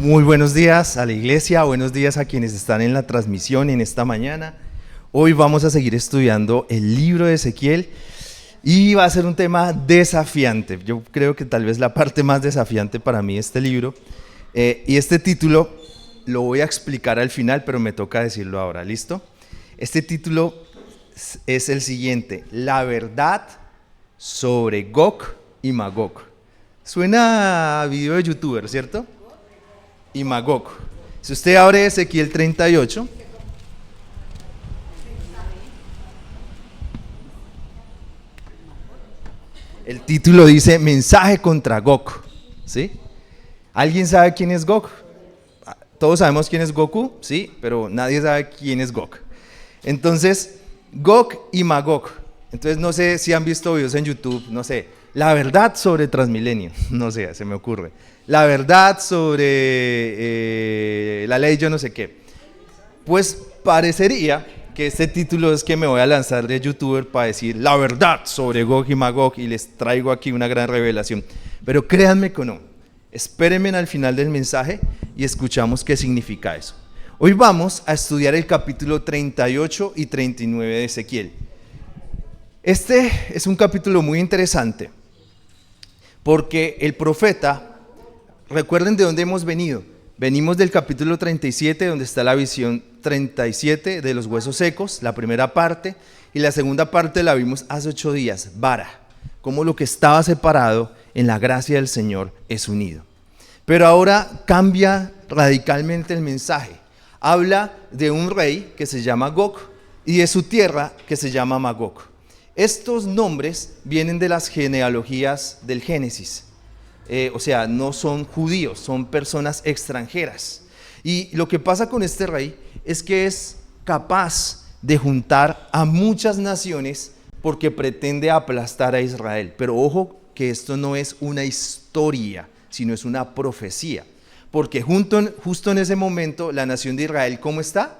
Muy buenos días a la iglesia, buenos días a quienes están en la transmisión en esta mañana. Hoy vamos a seguir estudiando el libro de Ezequiel y va a ser un tema desafiante. Yo creo que tal vez la parte más desafiante para mí de este libro. Y este título lo voy a explicar al final, pero me toca decirlo ahora, ¿listo? Este título es el siguiente: La verdad sobre Gog y Magog. Suena a video de youtuber, ¿cierto? Y Magog. Si usted abre Ezequiel 38, el título dice Mensaje contra Gog, ¿sí? ¿Alguien sabe quién es Gog? Todos sabemos quién es Goku, sí, pero nadie sabe quién es Gog. Entonces, Gog y Magog. Entonces, no sé si han visto videos en YouTube, no sé, la verdad sobre Transmilenio, no sé, se me ocurre. La verdad sobre la ley yo no sé qué. Pues parecería que este título es que me voy a lanzar de youtuber para decir la verdad sobre Gog y Magog y les traigo aquí una gran revelación. Pero créanme que no. Espérenme al final del mensaje y escuchamos qué significa eso. Hoy vamos a estudiar el capítulo 38 y 39 de Ezequiel. Este es un capítulo muy interesante porque el profeta, recuerden de dónde hemos venido. Venimos del capítulo 37, donde está la visión 37 de los huesos secos, la primera parte, y la segunda parte la vimos hace 8 días, vara, cómo lo que estaba separado en la gracia del Señor es unido. Pero ahora cambia radicalmente el mensaje. Habla de un rey que se llama Gog y de su tierra que se llama Magog. Estos nombres vienen de las genealogías del Génesis. O sea, no son judíos, son personas extranjeras. Y lo que pasa con este rey es que es capaz de juntar a muchas naciones porque pretende aplastar a Israel. Pero ojo que esto no es una historia, sino es una profecía. Porque justo en ese momento la nación de Israel, ¿cómo está?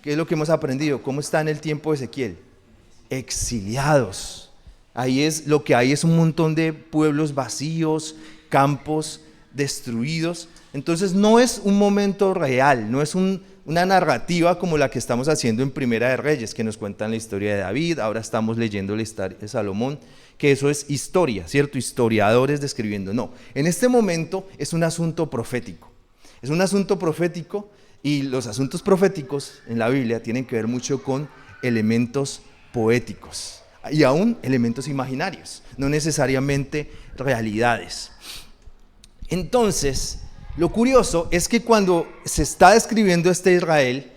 ¿Qué es lo que hemos aprendido? ¿Cómo está en el tiempo de Ezequiel? Exiliados. Ahí es lo que hay, es un montón de pueblos vacíos, campos destruidos. Entonces no es un momento real, no es una narrativa como la que estamos haciendo en Primera de Reyes, que nos cuentan la historia de David. Ahora estamos leyendo la historia de Salomón, que eso es historia, ¿cierto? Historiadores describiendo. No, en este momento es un asunto profético. Es un asunto profético y los asuntos proféticos en la Biblia tienen que ver mucho con elementos poéticos y aún elementos imaginarios, no necesariamente realidades. Entonces, lo curioso es que cuando se está describiendo este Israel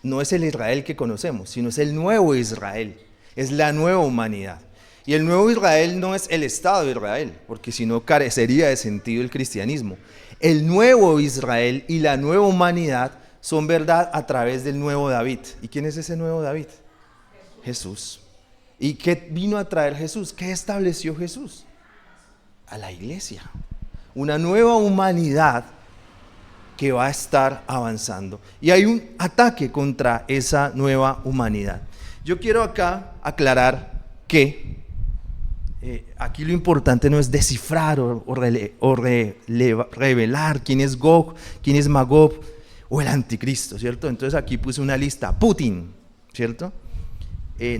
no es el Israel que conocemos, sino es el nuevo Israel, es la nueva humanidad. Y el nuevo Israel no es el Estado de Israel, porque si no carecería de sentido el cristianismo. El nuevo Israel y la nueva humanidad son verdad a través del nuevo David. ¿Y quién es ese nuevo David? Jesús. ¿Y qué vino a traer Jesús? ¿Qué estableció Jesús? A la iglesia. Una nueva humanidad que va a estar avanzando. Y hay un ataque contra esa nueva humanidad. Yo quiero acá aclarar que aquí lo importante no es descifrar o revelar quién es Gog, quién es Magog o el anticristo, ¿cierto? Entonces aquí puse una lista: Putin, ¿cierto?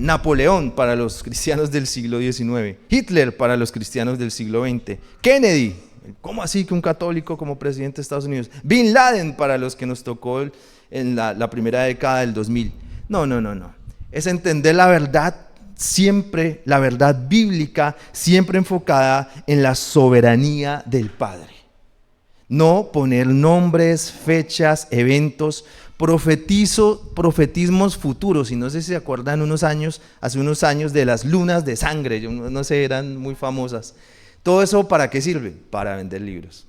Napoleón para los cristianos del siglo XIX, Hitler para los cristianos del siglo XX, Kennedy, ¿cómo así que un católico como presidente de Estados Unidos? Bin Laden para los que nos tocó en la primera década del 2000. No. Es entender la verdad siempre, la verdad bíblica, siempre enfocada en la soberanía del Padre. No poner nombres, fechas, eventos, profetismos futuros. Y no sé si se acuerdan hace unos años de las lunas de sangre, yo no sé, eran muy famosas. ¿Todo eso para qué sirve? Para vender libros.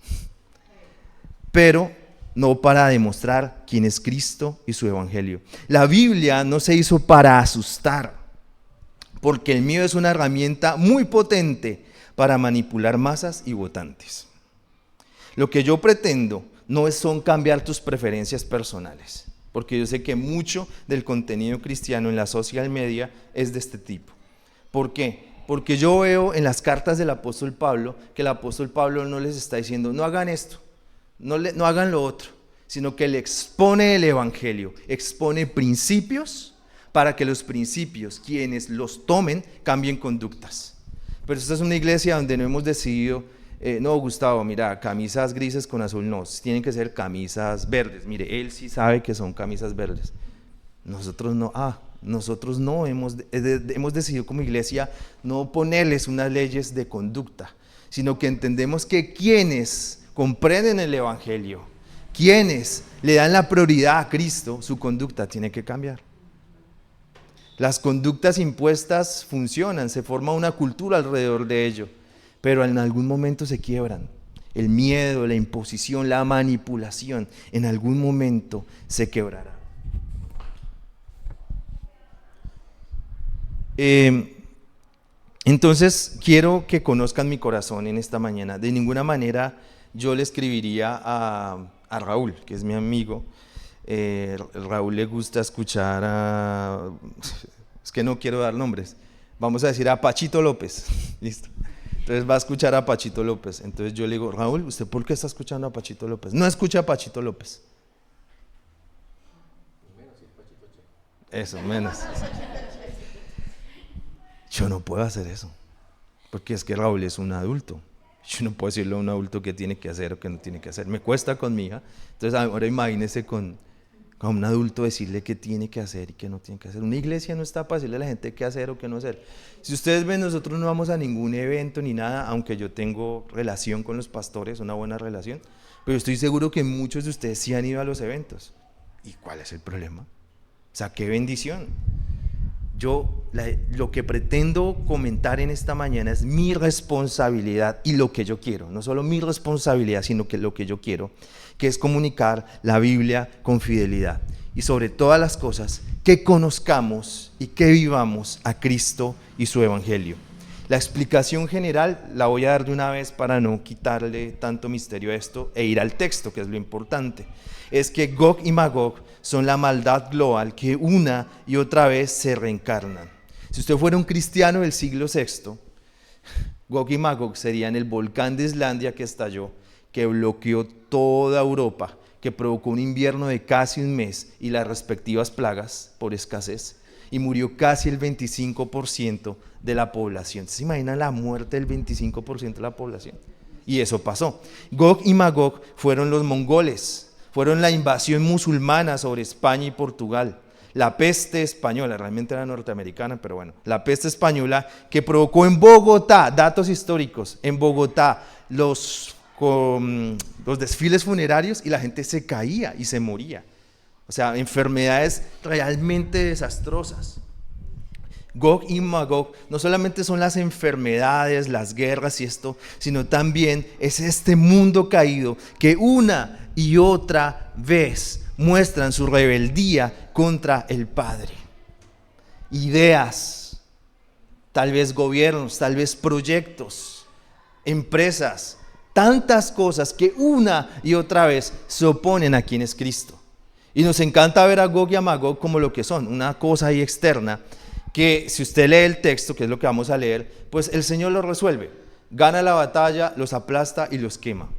Pero no para demostrar quién es Cristo y su evangelio. La Biblia no se hizo para asustar, porque el miedo es una herramienta muy potente para manipular masas y votantes. Lo que yo pretendo no son cambiar tus preferencias personales, porque yo sé que mucho del contenido cristiano en la social media es de este tipo. ¿Por qué? Porque yo veo en las cartas del apóstol Pablo que el apóstol Pablo no les está diciendo no hagan esto, no hagan lo otro, sino que le expone el evangelio, expone principios para que los principios, quienes los tomen, cambien conductas. Pero esta es una iglesia donde no hemos decidido, no, Gustavo, mira, camisas grises con azul no, tienen que ser camisas verdes. Mire, él sí sabe que son camisas verdes. Nosotros no, hemos decidido como iglesia no ponerles unas leyes de conducta, sino que entendemos que quienes comprenden el evangelio, quienes le dan la prioridad a Cristo, su conducta tiene que cambiar. Las conductas impuestas funcionan, se forma una cultura alrededor de ello, pero en algún momento se quiebran. El miedo, la imposición, la manipulación, en algún momento se quebrará. Entonces, quiero que conozcan mi corazón en esta mañana. De ninguna manera yo le escribiría a Raúl, que es mi amigo. Raúl le gusta escuchar es que no quiero dar nombres, vamos a decir a Pachito López, listo. Entonces va a escuchar a Pachito López. Entonces yo le digo, Raúl, ¿usted por qué está escuchando a Pachito López? No escucha a Pachito López. Eso, menos. Yo no puedo hacer eso, porque es que Raúl es un adulto. Yo no puedo decirle a un adulto qué tiene que hacer o qué no tiene que hacer. Me cuesta con mi hija. Entonces ahora imagínese con un adulto decirle qué tiene que hacer y qué no tiene que hacer. Una iglesia no está para decirle a la gente qué hacer o qué no hacer. Si ustedes ven, nosotros no vamos a ningún evento ni nada, aunque yo tengo relación con los pastores, una buena relación, pero estoy seguro que muchos de ustedes sí han ido a los eventos. ¿Y cuál es el problema? O sea, qué bendición. Yo lo que pretendo comentar en esta mañana es mi responsabilidad y lo que yo quiero, no solo mi responsabilidad, sino que lo que yo quiero, que es comunicar la Biblia con fidelidad y sobre todas las cosas que conozcamos y que vivamos a Cristo y su evangelio. La explicación general la voy a dar de una vez para no quitarle tanto misterio a esto e ir al texto, que es lo importante. Es que Gog y Magog son la maldad global que una y otra vez se reencarnan. Si usted fuera un cristiano del siglo VI, Gog y Magog serían el volcán de Islandia que estalló, que bloqueó toda Europa, que provocó un invierno de casi un mes y las respectivas plagas por escasez, y murió casi el 25% de la población. ¿Se imagina la muerte del 25% de la población? Y eso pasó. Gog y Magog fueron los mongoles, fueron la invasión musulmana sobre España y Portugal, la peste española, realmente era norteamericana, pero bueno, la peste española que provocó en Bogotá, datos históricos, en Bogotá los desfiles funerarios y la gente se caía y se moría. O sea, enfermedades realmente desastrosas. Gog y Magog no solamente son las enfermedades, las guerras y esto, sino también es este mundo caído que una y otra vez muestran su rebeldía contra el Padre. Ideas, tal vez gobiernos, tal vez proyectos, empresas, tantas cosas que una y otra vez se oponen a quien es Cristo. Y nos encanta ver a Gog y a Magog como lo que son, una cosa ahí externa, que si usted lee el texto, que es lo que vamos a leer, pues el Señor lo resuelve, gana la batalla, los aplasta y los quema.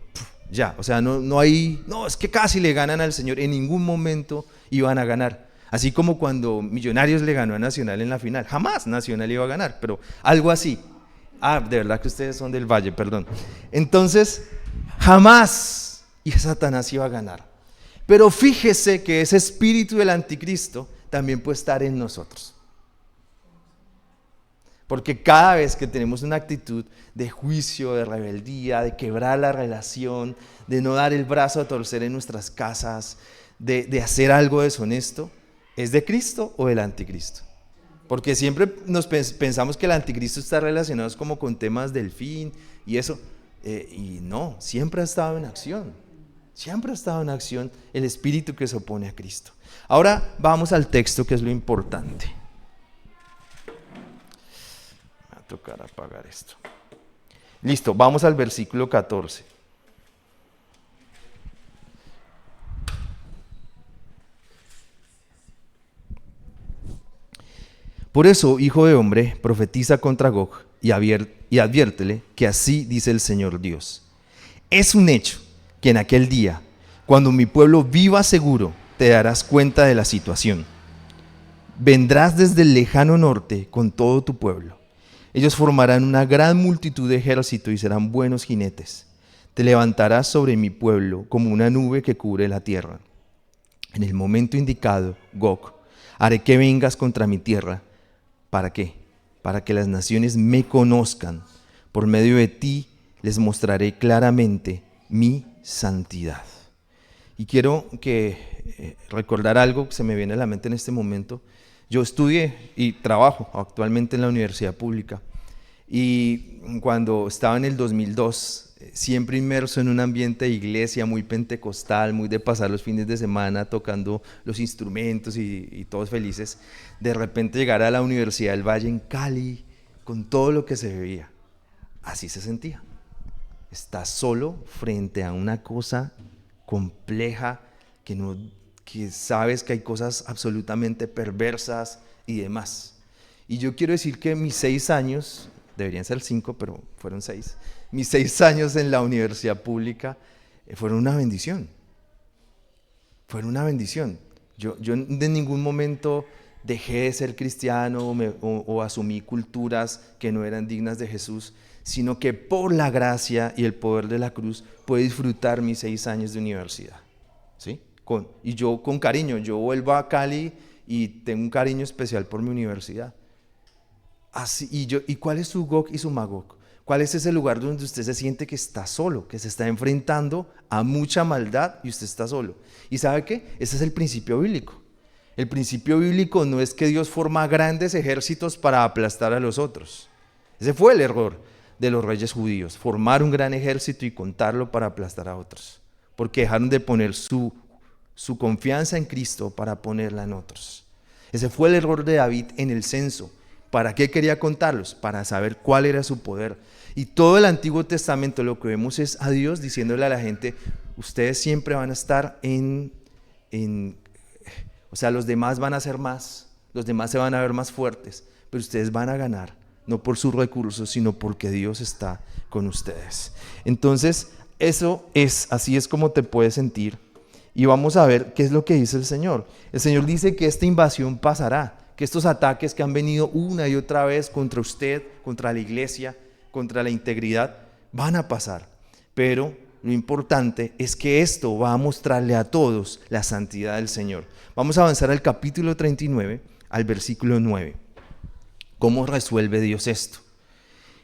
Ya, o sea, no es que casi le ganan al Señor, en ningún momento iban a ganar. Así como cuando Millonarios le ganó a Nacional en la final, jamás Nacional iba a ganar, pero algo así. De verdad que ustedes son del Valle, perdón. Entonces, jamás y Satanás iba a ganar. Pero fíjese que ese espíritu del anticristo también puede estar en nosotros. Porque cada vez que tenemos una actitud de juicio, de rebeldía, de quebrar la relación, de no dar el brazo a torcer en nuestras casas, de hacer algo deshonesto, ¿es de Cristo o del anticristo? Porque siempre nos pensamos que el anticristo está relacionado como con temas del fin y eso. Y no, siempre ha estado en acción. Siempre ha estado en acción el espíritu que se opone a Cristo. Ahora vamos al texto, que es lo importante. Me va a tocar apagar esto. Listo, vamos al versículo 14. Por eso, hijo de hombre, profetiza contra Gog y adviértele que así dice el Señor Dios. Es un hecho que en aquel día, cuando mi pueblo viva seguro, te darás cuenta de la situación. Vendrás desde el lejano norte con todo tu pueblo. Ellos formarán una gran multitud de ejército y serán buenos jinetes. Te levantarás sobre mi pueblo como una nube que cubre la tierra. En el momento indicado, Gog, haré que vengas contra mi tierra. ¿Para qué? Para que las naciones me conozcan. Por medio de ti les mostraré claramente mi santidad. Y quiero recordar algo que se me viene a la mente en este momento. Yo estudié y trabajo actualmente en la universidad pública. Y cuando estaba en el 2002, siempre inmerso en un ambiente de iglesia muy pentecostal, muy de pasar los fines de semana tocando los instrumentos y todos felices, de repente llegar a la Universidad del Valle en Cali con todo lo que se veía. Así se sentía. Estás solo frente a una cosa compleja que sabes que hay cosas absolutamente perversas y demás. Y yo quiero decir que mis 6 años, deberían ser 5, pero fueron 6, mis 6 años en la universidad pública fueron una bendición. Fueron una bendición. Yo de ningún momento dejé de ser cristiano o asumí culturas que no eran dignas de Jesús, sino que por la gracia y el poder de la cruz pude disfrutar mis 6 años de universidad. ¿Sí? Y yo con cariño, yo vuelvo a Cali y tengo un cariño especial por mi universidad. Así, ¿y cuál es su Gog y su Magog? ¿Cuál es ese lugar donde usted se siente que está solo, que se está enfrentando a mucha maldad y usted está solo? ¿Y sabe qué? Ese es el principio bíblico. El principio bíblico no es que Dios forma grandes ejércitos para aplastar a los otros. Ese fue el error de los reyes judíos, formar un gran ejército y contarlo para aplastar a otros, porque dejaron de poner su confianza en Cristo para ponerla en otros. Ese fue el error de David en el censo. ¿Para qué quería contarlos? Para saber cuál era su poder. Y todo el Antiguo Testamento lo que vemos es a Dios diciéndole a la gente, ustedes siempre van a estar o sea, los demás van a ser más, los demás se van a ver más fuertes, pero ustedes van a ganar, no por sus recursos, sino porque Dios está con ustedes. Entonces, así es como te puedes sentir. Y vamos a ver qué es lo que dice el Señor. El Señor dice que esta invasión pasará, que estos ataques que han venido una y otra vez contra usted, contra la iglesia, contra la integridad, van a pasar. Pero lo importante es que esto va a mostrarle a todos la santidad del Señor. Vamos a avanzar al capítulo 39, al versículo 9. ¿Cómo resuelve Dios esto?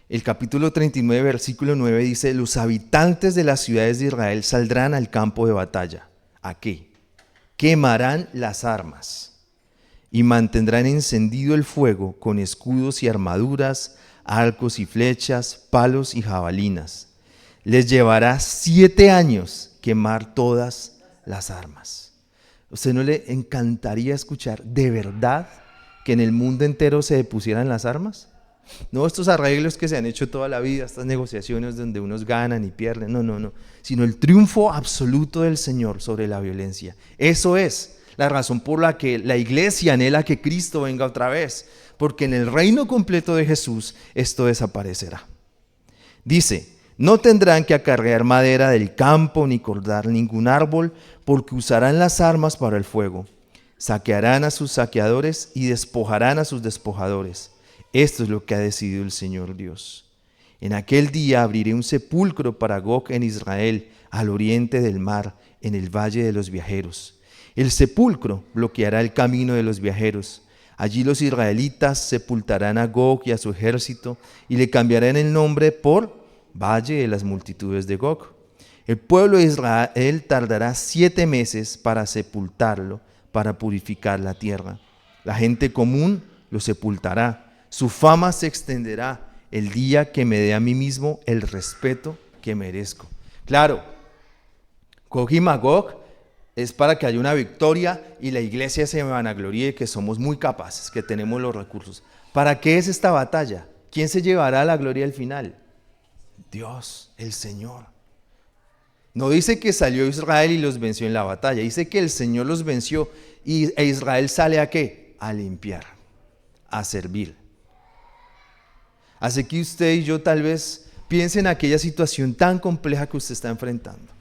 El capítulo 39, versículo 9 dice, los habitantes de las ciudades de Israel saldrán al campo de batalla. ¿A qué? Quemarán las armas y mantendrán encendido el fuego con escudos y armaduras, arcos y flechas, palos y jabalinas. Les llevará 7 años quemar todas las armas. ¿A usted no le encantaría escuchar de verdad que en el mundo entero se depusieran las armas? No estos arreglos que se han hecho toda la vida, estas negociaciones donde unos ganan y pierden, no, sino el triunfo absoluto del Señor sobre la violencia. Eso es la razón por la que la iglesia anhela que Cristo venga otra vez, porque en el reino completo de Jesús esto desaparecerá. Dice, no tendrán que acarrear madera del campo ni cortar ningún árbol, porque usarán las armas para el fuego. Saquearán a sus saqueadores y despojarán a sus despojadores. Esto es lo que ha decidido el Señor Dios. En aquel día abriré un sepulcro para Gog en Israel, al oriente del mar, en el valle de los viajeros. El sepulcro bloqueará el camino de los viajeros. Allí los israelitas sepultarán a Gog y a su ejército y le cambiarán el nombre por Valle de las multitudes de Gog. El pueblo de Israel tardará 7 meses para sepultarlo, para purificar la tierra. La gente común lo sepultará. Su fama se extenderá el día que me dé a mí mismo el respeto que merezco. Claro, Gog y Magog es para que haya una victoria y la iglesia se vanaglorie que somos muy capaces, que tenemos los recursos. ¿Para qué es esta batalla? ¿Quién se llevará la gloria al final? Dios, el Señor. No dice que salió Israel y los venció en la batalla, dice que el Señor los venció e Israel sale ¿a qué? A limpiar, a servir. Así que usted y yo tal vez piensen en aquella situación tan compleja que usted está enfrentando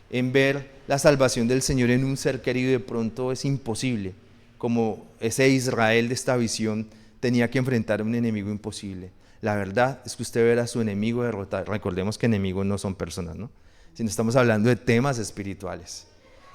en ver la salvación del Señor en un ser querido, de pronto es imposible, como ese Israel de esta visión tenía que enfrentar a un enemigo imposible. La verdad es que usted verá a su enemigo derrotar. Recordemos que enemigos no son personas, ¿no? Sino estamos hablando de temas espirituales.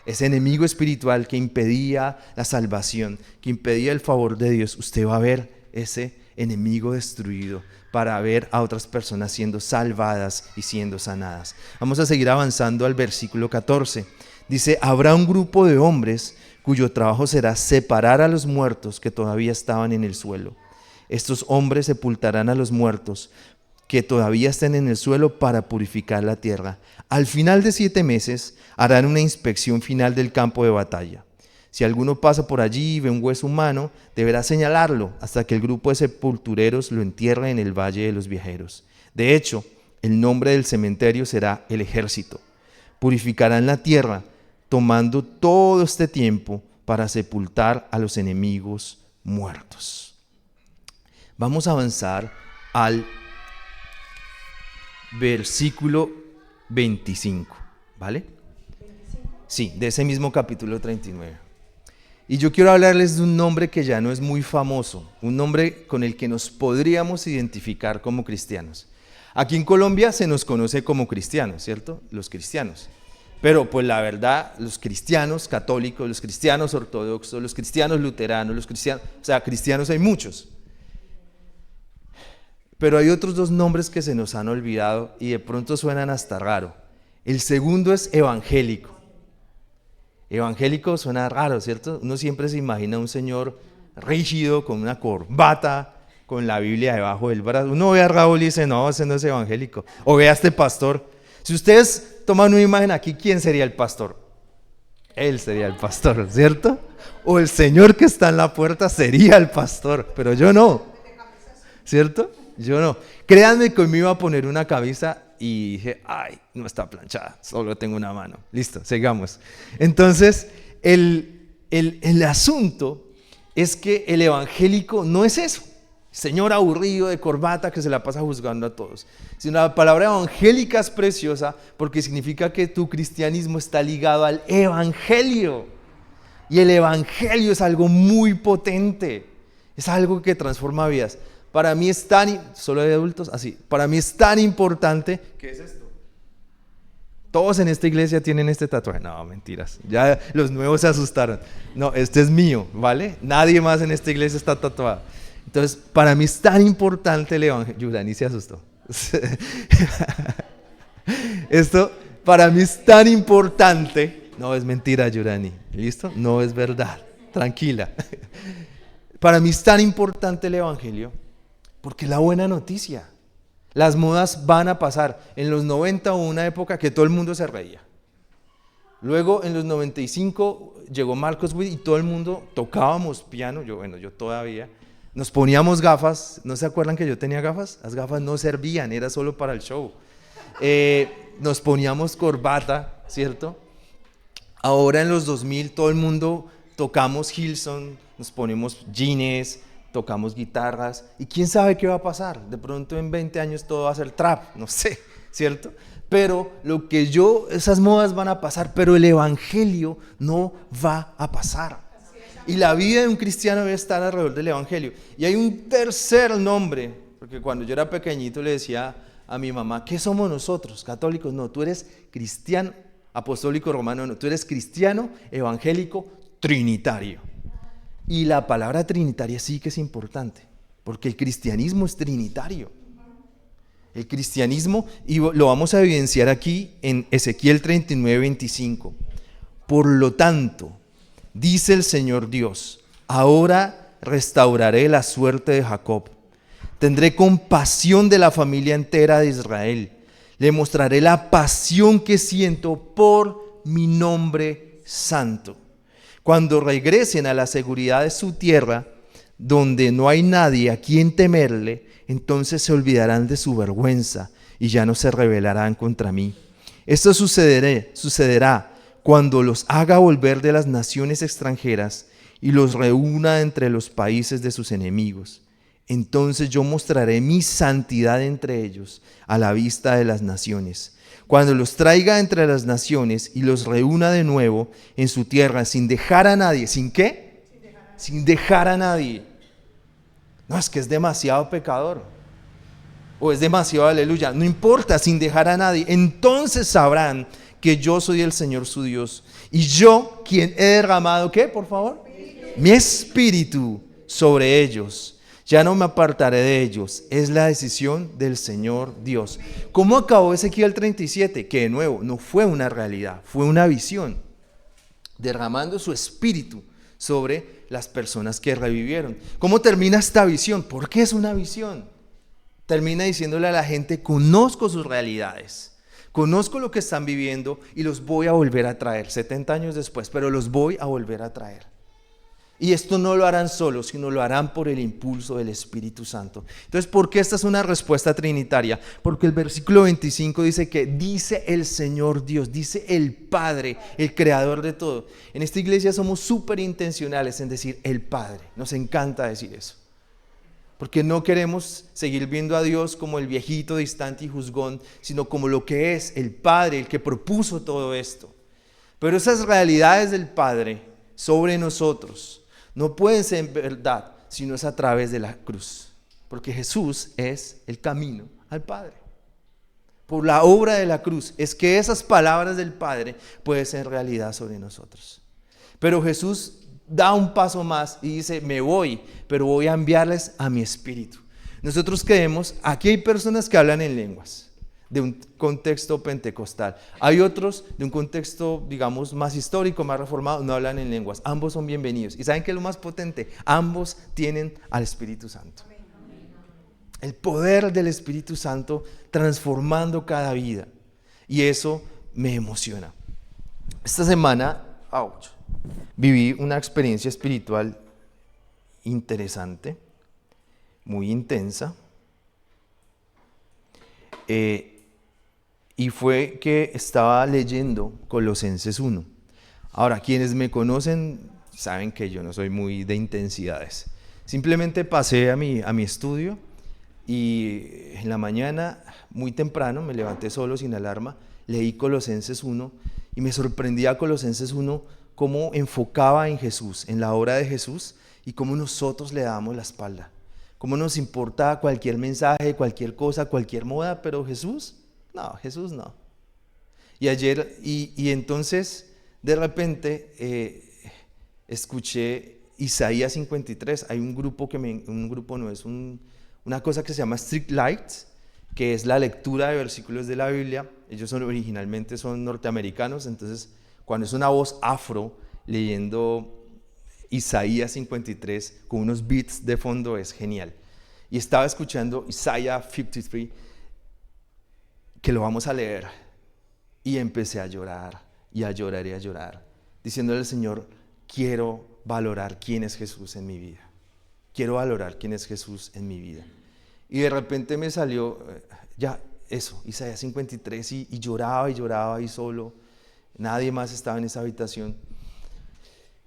Ese enemigo espiritual que impedía la salvación, que impedía el favor de Dios, usted va a ver ese enemigo destruido para ver a otras personas siendo salvadas y siendo sanadas. Vamos a seguir avanzando al versículo 14. Dice, habrá un grupo de hombres cuyo trabajo será separar a los muertos que todavía estaban en el suelo. Estos hombres sepultarán a los muertos que todavía estén en el suelo para purificar la tierra. Al final de 7 meses harán una inspección final del campo de batalla. Si alguno pasa por allí y ve un hueso humano, deberá señalarlo hasta que el grupo de sepultureros lo entierre en el Valle de los Viajeros. De hecho, el nombre del cementerio será el Ejército. Purificarán la tierra, tomando todo este tiempo para sepultar a los enemigos muertos. Vamos a avanzar al versículo 25, ¿vale? Sí, de ese mismo capítulo 39. Y yo quiero hablarles de un nombre que ya no es muy famoso, un nombre con el que nos podríamos identificar como cristianos. Aquí en Colombia se nos conoce como cristianos, ¿cierto? Los cristianos. Pero pues la verdad, los cristianos católicos, los cristianos ortodoxos, los cristianos luteranos, los cristianos, o sea, cristianos hay muchos. Pero hay otros 2 nombres que se nos han olvidado y de pronto suenan hasta raro. El segundo es evangélico. Evangélico suena raro, ¿cierto? Uno siempre se imagina a un señor rígido, con una corbata, con la Biblia debajo del brazo. Uno ve a Raúl y dice, no, ese no es evangélico. O ve a este pastor. Si ustedes toman una imagen aquí, ¿quién sería el pastor? Él sería el pastor, ¿cierto? O el señor que está en la puerta sería el pastor, pero yo no, ¿cierto? Yo no. Créanme que hoy me iba a poner una camisa y dije, ay, no está planchada, solo tengo una mano. Listo, sigamos. Entonces, el asunto es que el evangélico no es eso. Señor aburrido de corbata que se la pasa juzgando a todos. Sino la palabra evangélica es preciosa porque significa que tu cristianismo está ligado al evangelio. Y el evangelio es algo muy potente. Es algo que transforma vidas. Para mí es tan, solo de adultos, así, para mí es tan importante. ¿Qué es esto? Todos en esta iglesia tienen este tatuaje. No, mentiras, ya los nuevos se asustaron. No, este es mío, ¿vale? Nadie más en esta iglesia está tatuado. Entonces, para mí es tan importante el evangelio. Yurani se asustó. Esto, para mí es tan importante. No, es mentira, Yurani. ¿Listo? No es verdad. Tranquila. Para mí es tan importante el evangelio porque es la buena noticia. Las modas van a pasar. En los 90 hubo una época que todo el mundo se reía. Luego en los 95 llegó Marcos Witt y todo el mundo tocábamos piano. Yo todavía. Nos poníamos gafas. ¿No se acuerdan que yo tenía gafas? Las gafas no servían, era solo para el show. Nos poníamos corbata, ¿cierto? Ahora en los 2000 todo el mundo tocamos Hillsong, nos ponemos jeans, tocamos guitarras, y quién sabe qué va a pasar. De pronto en 20 años todo va a ser trap, no sé, ¿cierto? Pero esas modas van a pasar, pero el evangelio no va a pasar. Y la vida de un cristiano debe estar alrededor del evangelio. Y hay un tercer nombre, porque cuando yo era pequeñito le decía a mi mamá, ¿qué somos nosotros? ¿Católicos? No, tú eres cristiano, apostólico romano, no, tú eres cristiano, evangélico, trinitario. Y la palabra trinitaria sí que es importante, porque el cristianismo es trinitario. El cristianismo, y lo vamos a evidenciar aquí en Ezequiel 39:25. Por lo tanto, dice el Señor Dios, ahora restauraré la suerte de Jacob. Tendré compasión de la familia entera de Israel. Le mostraré la pasión que siento por mi nombre santo. Cuando regresen a la seguridad de su tierra, donde no hay nadie a quien temerle, entonces se olvidarán de su vergüenza y ya no se rebelarán contra mí. Esto sucederá cuando los haga volver de las naciones extranjeras y los reúna entre los países de sus enemigos. Entonces yo mostraré mi santidad entre ellos a la vista de las naciones. cuando los traiga entre las naciones y los reúna de nuevo en su tierra, sin dejar a nadie. ¿Sin qué? Sin dejar a nadie. No, es que es demasiado pecador. O es demasiado aleluya. No importa, sin dejar a nadie. Entonces sabrán que yo soy el Señor su Dios. Y yo, quien he derramado, ¿qué, por favor? Mi espíritu sobre ellos. Ya no me apartaré de ellos. Es la decisión del Señor Dios. ¿Cómo acabó Ezequiel 37? Que de nuevo, no fue una realidad, fue una visión. Derramando su espíritu sobre las personas que revivieron. ¿Cómo termina esta visión? ¿Por qué es una visión? Termina diciéndole a la gente, conozco sus realidades, conozco lo que están viviendo y los voy a volver a traer, 70 años después, pero los voy a volver a traer. Y esto no lo harán solos, sino lo harán por el impulso del Espíritu Santo. Entonces, ¿por qué esta es una respuesta trinitaria? Porque el versículo 25 dice que dice el Señor Dios, dice el Padre, el creador de todo. En esta iglesia somos súper intencionales en decir el Padre, nos encanta decir eso. Porque no queremos seguir viendo a Dios como el viejito distante y juzgón, sino como lo que es el Padre, el que propuso todo esto. Pero esas realidades del Padre sobre nosotros no pueden ser en verdad, sino es a través de la cruz. Porque Jesús es el camino al Padre. Por la obra de la cruz es que esas palabras del Padre pueden ser realidad sobre nosotros. Pero Jesús da un paso más y dice, me voy, pero voy a enviarles a mi espíritu. Nosotros creemos, aquí hay personas que hablan en lenguas, de un contexto pentecostal. Hay otros de un contexto, digamos, más histórico, más reformado, no hablan en lenguas. Ambos son bienvenidos. ¿Y saben qué es lo más potente? Ambos tienen al Espíritu Santo. El poder del Espíritu Santo transformando cada vida. Y eso me emociona. Esta semana, viví una experiencia espiritual interesante, muy intensa. Y fue que estaba leyendo Colosenses 1. Ahora, quienes me conocen saben que yo no soy muy de intensidades. Simplemente pasé a mi estudio y en la mañana, muy temprano, me levanté solo, sin alarma, leí Colosenses 1 y me sorprendía Colosenses 1 cómo enfocaba en Jesús, en la obra de Jesús y cómo nosotros le damos la espalda. Cómo nos importa cualquier mensaje, cualquier cosa, cualquier moda, pero Jesús... No, Jesús no. Y ayer, y entonces, de repente, escuché Isaías 53. Hay un grupo una cosa que se llama Street Lights, que es la lectura de versículos de la Biblia. Ellos originalmente son norteamericanos, entonces, cuando es una voz afro leyendo Isaías 53 con unos beats de fondo, es genial. Y estaba escuchando Isaías 53, que lo vamos a leer, y empecé a llorar, y a llorar, y a llorar, diciéndole al Señor, quiero valorar quién es Jesús en mi vida, quiero valorar quién es Jesús en mi vida. Y de repente me salió, ya, eso, Isaías 53, y lloraba, y lloraba, y solo, nadie más estaba en esa habitación,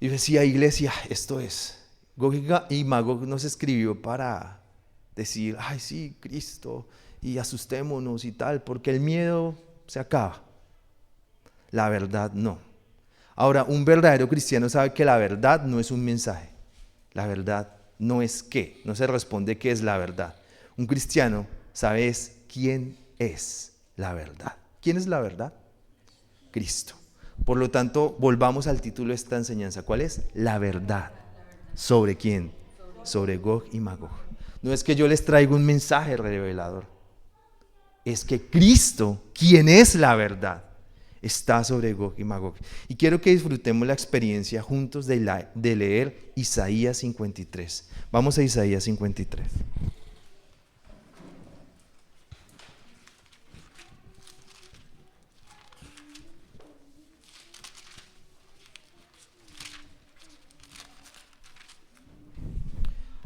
y decía, iglesia, esto es, Gog y Magog no se escribió para decir, ay sí, Cristo, y asustémonos y tal, porque el miedo se acaba. La verdad no. Ahora, un verdadero cristiano sabe que la verdad no es un mensaje. La verdad no es qué, no se responde qué es la verdad. Un cristiano sabe es quién es la verdad. ¿Quién es la verdad? Cristo. Por lo tanto, volvamos al título de esta enseñanza. ¿Cuál es? La verdad. ¿Sobre quién? Sobre Gog y Magog. No es que yo les traiga un mensaje revelador. Es que Cristo, quien es la verdad, está sobre Gog y Magog. Y quiero que disfrutemos la experiencia juntos de leer Isaías 53. Vamos a Isaías 53.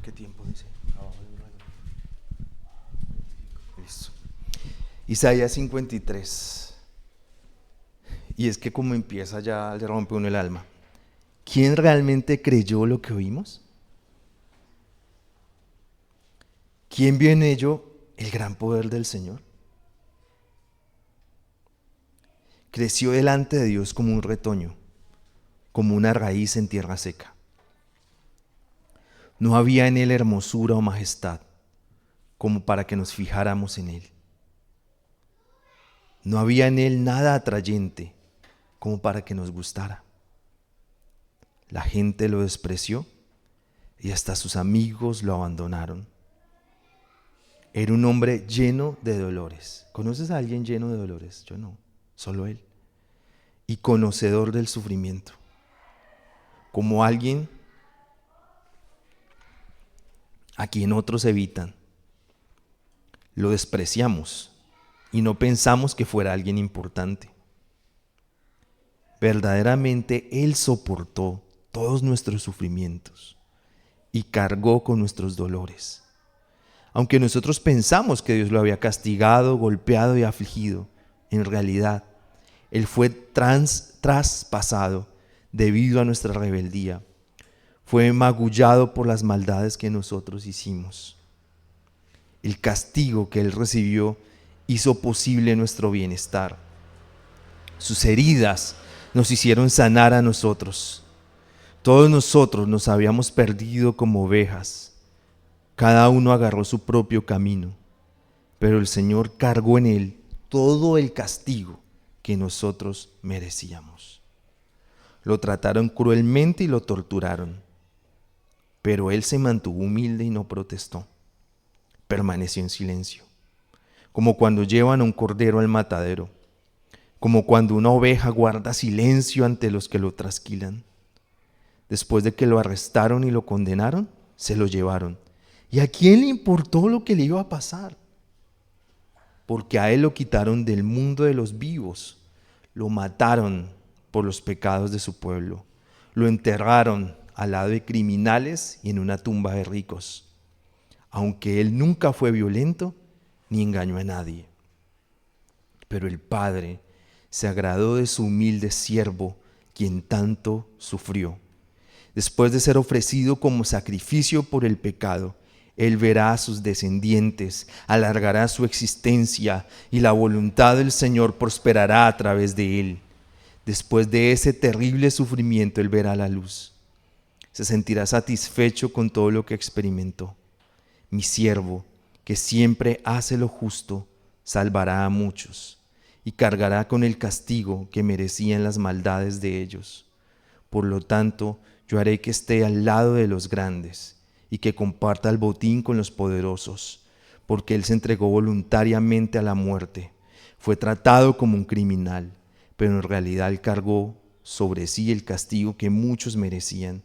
¿Qué tiempo dice? Listo. Isaías 53. Y es que como empieza ya le rompe uno el alma. ¿Quién realmente creyó lo que oímos? ¿Quién vio en ello el gran poder del Señor? creció delante de Dios como un retoño, como una raíz en tierra seca. No había en él hermosura o majestad como para que nos fijáramos en él. No había en él nada atrayente como para que nos gustara. La gente lo despreció y hasta sus amigos lo abandonaron. Era un hombre lleno de dolores. ¿Conoces a alguien lleno de dolores? Yo no, solo él. Y conocedor del sufrimiento. Como alguien a quien otros evitan. Lo despreciamos y no pensamos que fuera alguien importante. Verdaderamente Él soportó todos nuestros sufrimientos y cargó con nuestros dolores. Aunque nosotros pensamos que Dios lo había castigado, golpeado y afligido, en realidad Él fue traspasado debido a nuestra rebeldía. Fue magullado por las maldades que nosotros hicimos. El castigo que Él recibió hizo posible nuestro bienestar. Sus heridas nos hicieron sanar a nosotros. Todos nosotros nos habíamos perdido como ovejas. Cada uno agarró su propio camino, pero el Señor cargó en Él todo el castigo que nosotros merecíamos. Lo trataron cruelmente y lo torturaron, pero Él se mantuvo humilde y no protestó. Permaneció en silencio, como cuando llevan a un cordero al matadero, como cuando una oveja guarda silencio ante los que lo trasquilan. Después de que lo arrestaron y lo condenaron, se lo llevaron. ¿Y a quién le importó lo que le iba a pasar? Porque a Él lo quitaron del mundo de los vivos, lo mataron por los pecados de su pueblo, lo enterraron al lado de criminales y en una tumba de ricos, aunque Él nunca fue violento ni engañó a nadie. Pero el Padre se agradó de su humilde siervo, quien tanto sufrió. Después de ser ofrecido como sacrificio por el pecado, Él verá a sus descendientes, alargará su existencia y la voluntad del Señor prosperará a través de Él. Después de ese terrible sufrimiento, Él verá la luz. Se sentirá satisfecho con todo lo que experimentó. Mi siervo, que siempre hace lo justo, salvará a muchos y cargará con el castigo que merecían las maldades de ellos. Por lo tanto, yo haré que esté al lado de los grandes y que comparta el botín con los poderosos, porque Él se entregó voluntariamente a la muerte. Fue tratado como un criminal, pero en realidad Él cargó sobre sí el castigo que muchos merecían.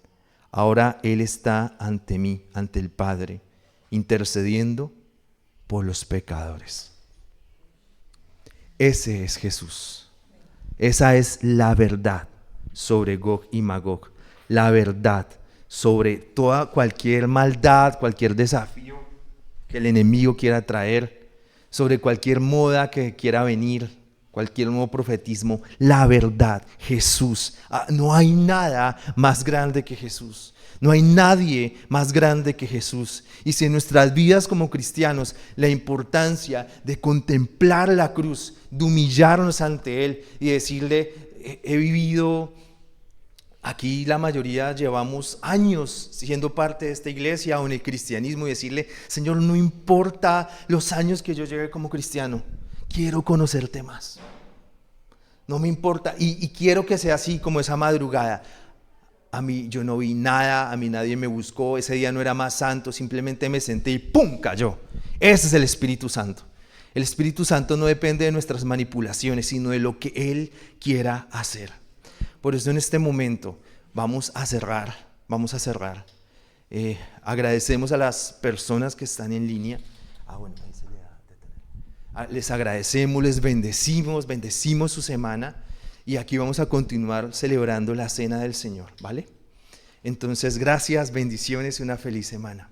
Ahora Él está ante mí, ante el Padre, intercediendo por los pecadores. Ese es Jesús. Esa es la verdad sobre Gog y Magog. La verdad sobre cualquier maldad, cualquier desafío que el enemigo quiera traer, sobre cualquier moda que quiera venir, cualquier nuevo profetismo. La verdad, Jesús. No hay nada más grande que Jesús. No hay nadie más grande que Jesús. Y si en nuestras vidas como cristianos la importancia de contemplar la cruz, de humillarnos ante Él y decirle, he vivido, aquí la mayoría llevamos años siendo parte de esta iglesia o en el cristianismo, y decirle, Señor, no importa los años que yo lleve como cristiano, quiero conocerte más. No me importa, y quiero que sea así como esa madrugada. A mí yo no vi nada, a mí nadie me buscó, ese día no era más santo, simplemente me senté y ¡pum! Cayó. Ese es el Espíritu Santo. El Espíritu Santo no depende de nuestras manipulaciones, sino de lo que Él quiera hacer. Por eso en este momento vamos a cerrar. Agradecemos a las personas que están en línea. Les agradecemos, les bendecimos su semana. Y aquí vamos a continuar celebrando la cena del Señor, ¿vale? Entonces, gracias, bendiciones y una feliz semana.